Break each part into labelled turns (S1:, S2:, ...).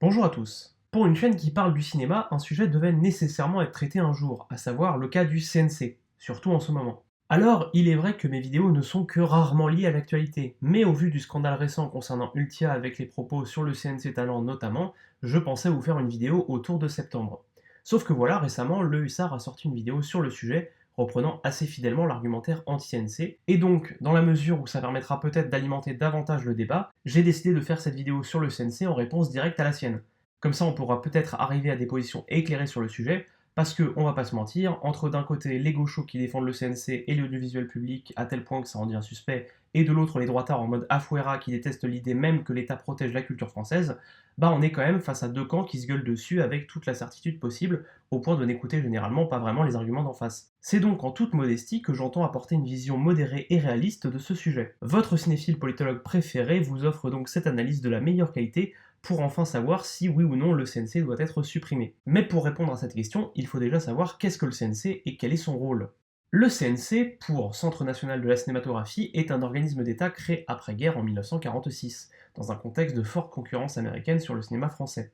S1: Bonjour à tous. Pour une chaîne qui parle du cinéma, un sujet devait nécessairement être traité un jour, à savoir le cas du CNC, surtout en ce moment. Alors, il est vrai que mes vidéos ne sont que rarement liées à l'actualité, mais au vu du scandale récent concernant Ultia avec les propos sur le CNC Talent notamment, je pensais vous faire une vidéo autour de septembre. Sauf que voilà, récemment, le Hussard a sorti une vidéo sur le sujet, reprenant assez fidèlement l'argumentaire anti-CNC, et donc, dans la mesure où ça permettra peut-être d'alimenter davantage le débat, j'ai décidé de faire cette vidéo sur le CNC en réponse directe à la sienne. Comme ça, on pourra peut-être arriver à des positions éclairées sur le sujet, parce que, on va pas se mentir, entre d'un côté les gauchos qui défendent le CNC et l'audiovisuel public à tel point que ça en devient suspect, et de l'autre les droitards en mode Afuera qui détestent l'idée même que l'État protège la culture française, bah on est quand même face à deux camps qui se gueulent dessus avec toute la certitude possible, au point de n'écouter généralement pas vraiment les arguments d'en face. C'est donc en toute modestie que j'entends apporter une vision modérée et réaliste de ce sujet. Votre cinéphile politologue préféré vous offre donc cette analyse de la meilleure qualité pour enfin savoir si oui ou non le CNC doit être supprimé. Mais pour répondre à cette question, il faut déjà savoir qu'est-ce que le CNC et quel est son rôle. Le CNC, pour Centre national de la cinématographie, est un organisme d'État créé après-guerre en 1946, dans un contexte de forte concurrence américaine sur le cinéma français.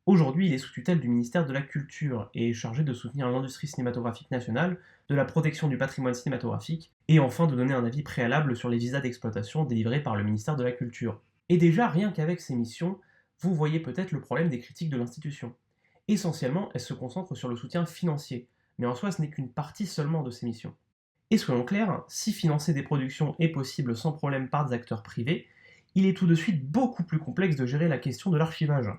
S1: Aujourd'hui, il est sous tutelle du ministère de la Culture et est chargé de soutenir l'industrie cinématographique nationale, de la protection du patrimoine cinématographique et enfin de donner un avis préalable sur les visas d'exploitation délivrés par le ministère de la Culture. Et déjà, rien qu'avec ces missions, vous voyez peut-être le problème des critiques de l'institution. Essentiellement, elle se concentre sur le soutien financier, mais en soi ce n'est qu'une partie seulement de ces missions. Et soyons clairs, si financer des productions est possible sans problème par des acteurs privés, il est tout de suite beaucoup plus complexe de gérer la question de l'archivage.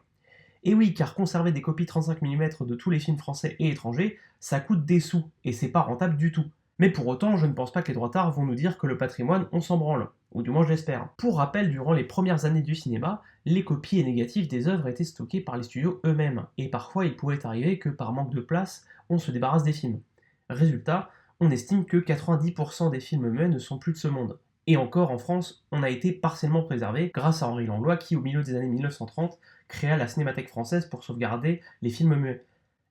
S1: Et oui, car conserver des copies 35 mm de tous les films français et étrangers, ça coûte des sous, et c'est pas rentable du tout. Mais pour autant, je ne pense pas que les droitards vont nous dire que le patrimoine, on s'en branle. Ou du moins je l'espère. Pour rappel, durant les premières années du cinéma, les copies et négatifs des œuvres étaient stockés par les studios eux-mêmes, et parfois il pouvait arriver que par manque de place, on se débarrasse des films. Résultat, on estime que 90% des films muets ne sont plus de ce monde. Et encore en France, on a été partiellement préservé grâce à Henri Langlois qui, au milieu des années 1930, créa la Cinémathèque française pour sauvegarder les films muets.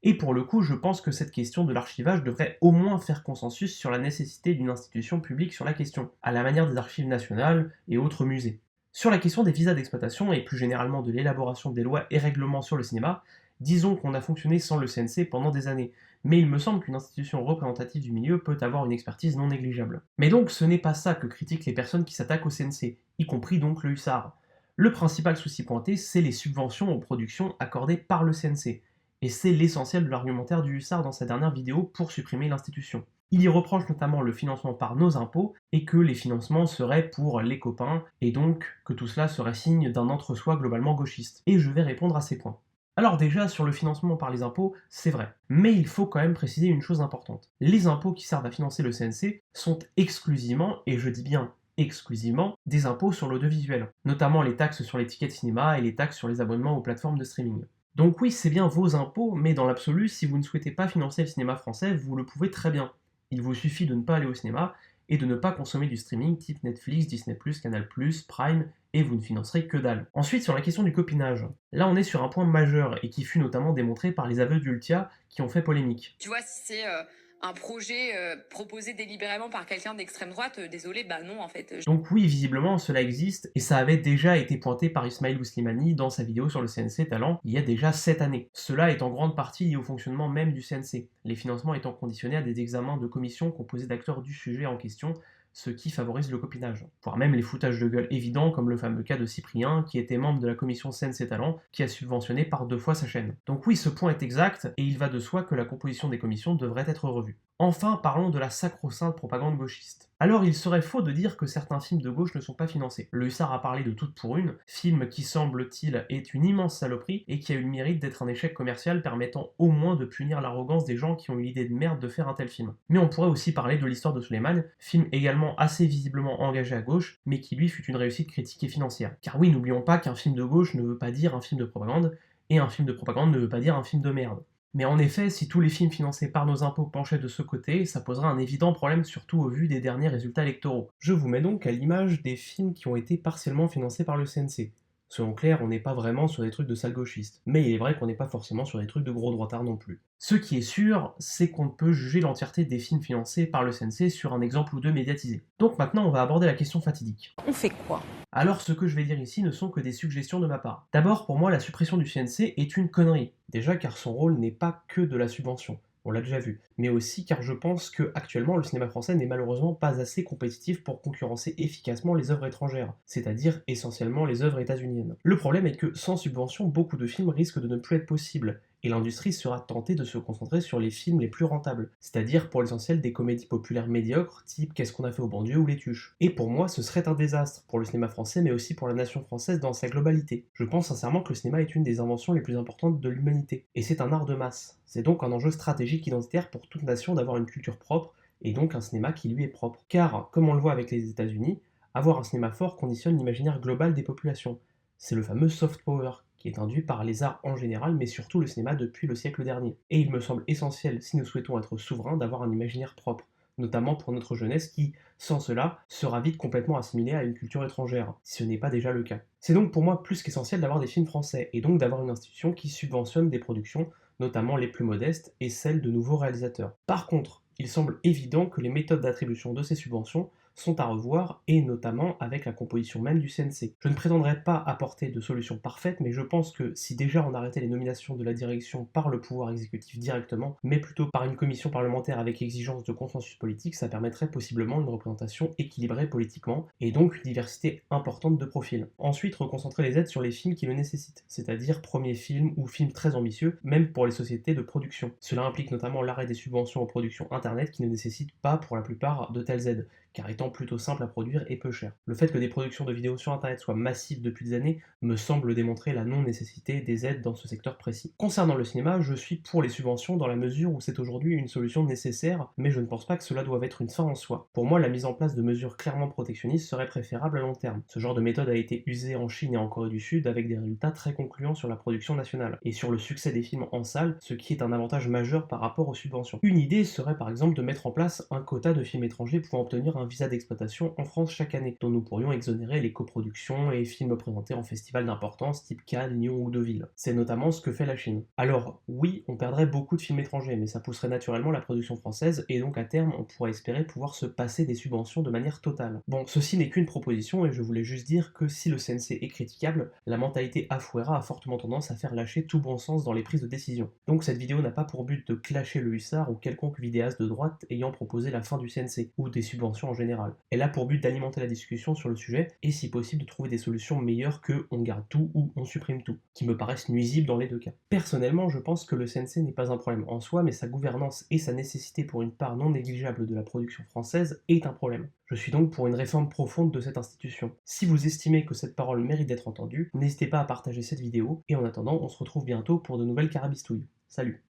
S1: Et pour le coup, je pense que cette question de l'archivage devrait au moins faire consensus sur la nécessité d'une institution publique sur la question, à la manière des archives nationales et autres musées. Sur la question des visas d'exploitation et plus généralement de l'élaboration des lois et règlements sur le cinéma, disons qu'on a fonctionné sans le CNC pendant des années, mais il me semble qu'une institution représentative du milieu peut avoir une expertise non négligeable. Mais donc ce n'est pas ça que critiquent les personnes qui s'attaquent au CNC, y compris donc le Hussard. Le principal souci pointé, c'est les subventions aux productions accordées par le CNC, et c'est l'essentiel de l'argumentaire du Hussard dans sa dernière vidéo pour supprimer l'institution. Il y reproche notamment le financement par nos impôts et que les financements seraient pour les copains, et donc que tout cela serait signe d'un entre-soi globalement gauchiste. Et je vais répondre à ces points. Alors déjà, sur le financement par les impôts, c'est vrai. Mais il faut quand même préciser une chose importante. Les impôts qui servent à financer le CNC sont exclusivement, et je dis bien exclusivement, des impôts sur l'audiovisuel, notamment les taxes sur les tickets de cinéma et les taxes sur les abonnements aux plateformes de streaming. Donc oui, c'est bien vos impôts, mais dans l'absolu, si vous ne souhaitez pas financer le cinéma français, vous le pouvez très bien. Il vous suffit de ne pas aller au cinéma et de ne pas consommer du streaming type Netflix, Disney+, Canal+, Prime, et vous ne financerez que dalle. Ensuite, sur la question du copinage. Là, on est sur un point majeur, et qui fut notamment démontré par les aveux d'Ultia qui ont fait polémique.
S2: Tu vois, si c'est un projet proposé délibérément par quelqu'un d'extrême droite, désolé, bah non, en fait.
S1: Donc oui, visiblement, cela existe, et ça avait déjà été pointé par Ismail Ouslimani dans sa vidéo sur le CNC Talent il y a déjà 7 années. Cela est en grande partie lié au fonctionnement même du CNC, les financements étant conditionnés à des examens de commissions composés d'acteurs du sujet en question, ce qui favorise le copinage. Voire même les foutages de gueule évidents, comme le fameux cas de Cyprien, qui était membre de la commission CNC Talent, qui a subventionné par 2 fois sa chaîne. Donc oui, ce point est exact, et il va de soi que la composition des commissions devrait être revue. Enfin, parlons de la sacro-sainte propagande gauchiste. Alors, il serait faux de dire que certains films de gauche ne sont pas financés. Le Hussard a parlé de Toutes pour une, film qui semble-t-il est une immense saloperie et qui a eu le mérite d'être un échec commercial permettant au moins de punir l'arrogance des gens qui ont eu l'idée de merde de faire un tel film. Mais on pourrait aussi parler de l'histoire de Suleiman, film également assez visiblement engagé à gauche, mais qui lui fut une réussite critique et financière. Car oui, n'oublions pas qu'un film de gauche ne veut pas dire un film de propagande, et un film de propagande ne veut pas dire un film de merde. Mais en effet, si tous les films financés par nos impôts penchaient de ce côté, ça poserait un évident problème surtout au vu des derniers résultats électoraux. Je vous mets donc à l'image des films qui ont été partiellement financés par le CNC. Soyons clairs, on n'est pas vraiment sur des trucs de sale gauchiste, mais il est vrai qu'on n'est pas forcément sur des trucs de gros droitards non plus. Ce qui est sûr, c'est qu'on ne peut juger l'entièreté des films financés par le CNC sur un exemple ou deux médiatisé. Donc maintenant, on va aborder la question fatidique.
S3: On fait quoi?
S1: Alors ce que je vais dire ici ne sont que des suggestions de ma part. D'abord, pour moi, la suppression du CNC est une connerie. Déjà car son rôle n'est pas que de la subvention. On l'a déjà vu. Mais aussi car je pense que actuellement le cinéma français n'est malheureusement pas assez compétitif pour concurrencer efficacement les œuvres étrangères, c'est-à-dire essentiellement les œuvres états-uniennes. Le problème est que sans subvention, beaucoup de films risquent de ne plus être possibles, et l'industrie sera tentée de se concentrer sur les films les plus rentables, c'est-à-dire pour l'essentiel des comédies populaires médiocres, type Qu'est-ce qu'on a fait au bon Dieu ou Les Tuches. Et pour moi, ce serait un désastre pour le cinéma français, mais aussi pour la nation française dans sa globalité. Je pense sincèrement que le cinéma est une des inventions les plus importantes de l'humanité, et c'est un art de masse. C'est donc un enjeu stratégique identitaire pour toute nation d'avoir une culture propre, et donc un cinéma qui lui est propre. Car, comme on le voit avec les États-Unis, avoir un cinéma fort conditionne l'imaginaire global des populations. C'est le fameux soft power, qui est induit par les arts en général, mais surtout le cinéma depuis le siècle dernier. Et il me semble essentiel, si nous souhaitons être souverains, d'avoir un imaginaire propre, notamment pour notre jeunesse qui, sans cela, sera vite complètement assimilée à une culture étrangère, si ce n'est pas déjà le cas. C'est donc pour moi plus qu'essentiel d'avoir des films français, et donc d'avoir une institution qui subventionne des productions, notamment les plus modestes, et celles de nouveaux réalisateurs. Par contre, il semble évident que les méthodes d'attribution de ces subventions sont à revoir, et notamment avec la composition même du CNC. Je ne prétendrai pas apporter de solution parfaite, mais je pense que si déjà on arrêtait les nominations de la direction par le pouvoir exécutif directement, mais plutôt par une commission parlementaire avec exigence de consensus politique, ça permettrait possiblement une représentation équilibrée politiquement, et donc une diversité importante de profils. Ensuite, reconcentrer les aides sur les films qui le nécessitent, c'est-à-dire premiers films ou films très ambitieux, même pour les sociétés de production. Cela implique notamment l'arrêt des subventions aux productions internet qui ne nécessitent pas pour la plupart de telles aides, car étant plutôt simple à produire et peu cher. Le fait que des productions de vidéos sur internet soient massives depuis des années me semble démontrer la non-nécessité des aides dans ce secteur précis. Concernant le cinéma, je suis pour les subventions dans la mesure où c'est aujourd'hui une solution nécessaire, mais je ne pense pas que cela doive être une fin en soi. Pour moi, la mise en place de mesures clairement protectionnistes serait préférable à long terme. Ce genre de méthode a été usée en Chine et en Corée du Sud avec des résultats très concluants sur la production nationale, et sur le succès des films en salle, ce qui est un avantage majeur par rapport aux subventions. Une idée serait par exemple de mettre en place un quota de films étrangers pouvant obtenir un visa d'exploitation en France chaque année, dont nous pourrions exonérer les coproductions et films présentés en festivals d'importance type Cannes, Lyon ou Deauville. C'est notamment ce que fait la Chine. Alors, oui, on perdrait beaucoup de films étrangers, mais ça pousserait naturellement la production française, et donc à terme, on pourrait espérer pouvoir se passer des subventions de manière totale. Bon, ceci n'est qu'une proposition, et je voulais juste dire que si le CNC est critiquable, la mentalité Afuera a fortement tendance à faire lâcher tout bon sens dans les prises de décision. Donc cette vidéo n'a pas pour but de clasher le hussard ou quelconque vidéaste de droite ayant proposé la fin du CNC, ou des subventions en général. Elle a pour but d'alimenter la discussion sur le sujet, et si possible de trouver des solutions meilleures que on garde tout ou on supprime tout, qui me paraissent nuisibles dans les deux cas. Personnellement, je pense que le CNC n'est pas un problème en soi, mais sa gouvernance et sa nécessité pour une part non négligeable de la production française est un problème. Je suis donc pour une réforme profonde de cette institution. Si vous estimez que cette parole mérite d'être entendue, n'hésitez pas à partager cette vidéo, et en attendant, on se retrouve bientôt pour de nouvelles carabistouilles. Salut!